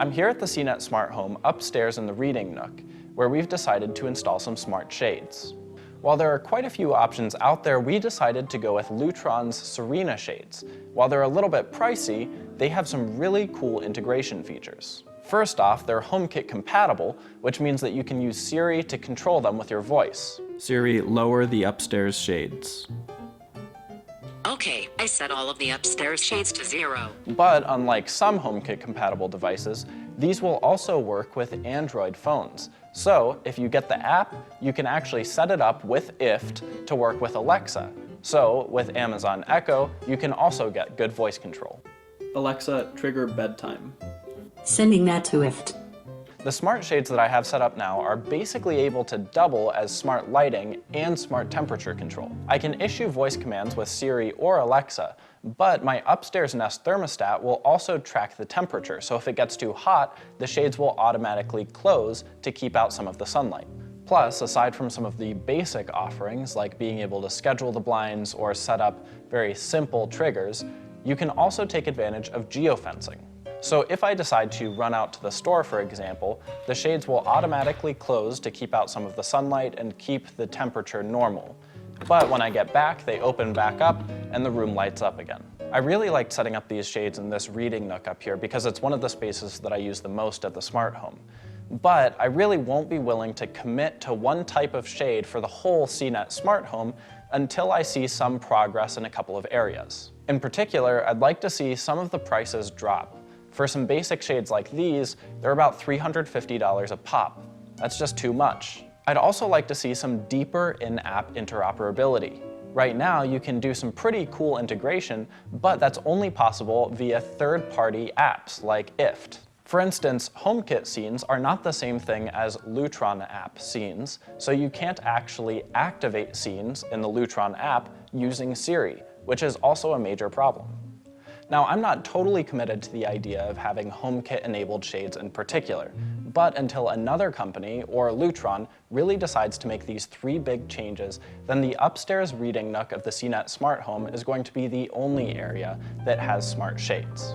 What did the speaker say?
I'm here at the CNET Smart Home upstairs in the reading nook, where we've decided to install some smart shades. While there are quite a few options out there, we decided to go with Lutron's Serena Shades. While they're a little bit pricey, they have some really cool integration features. First off, they're HomeKit compatible, which means that you can use Siri to control them with your voice. Siri, lower the upstairs shades. Okay, I set all of the upstairs shades to 0. But unlike some HomeKit compatible devices, these will also work with Android phones. So if you get the app, you can actually set it up with IFT to work with Alexa. So with Amazon Echo, you can also get good voice control. Alexa, trigger bedtime. Sending that to IFT. The smart shades that I have set up now are basically able to double as smart lighting and smart temperature control. I can issue voice commands with Siri or Alexa, but my upstairs Nest thermostat will also track the temperature, so if it gets too hot, the shades will automatically close to keep out some of the sunlight. Plus, aside from some of the basic offerings, like being able to schedule the blinds or set up very simple triggers, you can also take advantage of geofencing. So if I decide to run out to the store, for example, the shades will automatically close to keep out some of the sunlight and keep the temperature normal. But when I get back, they open back up and the room lights up again. I really liked setting up these shades in this reading nook up here because it's one of the spaces that I use the most at the smart home. But I really won't be willing to commit to one type of shade for the whole CNET Smart Home until I see some progress in a couple of areas. In particular, I'd like to see some of the prices drop. For some basic shades like these, they're about $350 a pop. That's just too much. I'd also like to see some deeper in-app interoperability. Right now, you can do some pretty cool integration, but that's only possible via third-party apps like IFT. For instance, HomeKit scenes are not the same thing as Lutron app scenes, so you can't actually activate scenes in the Lutron app using Siri, which is also a major problem. Now, I'm not totally committed to the idea of having HomeKit-enabled shades in particular, but until another company, or Lutron, really decides to make these 3 big changes, then the upstairs reading nook of the CNET Smart Home is going to be the only area that has smart shades.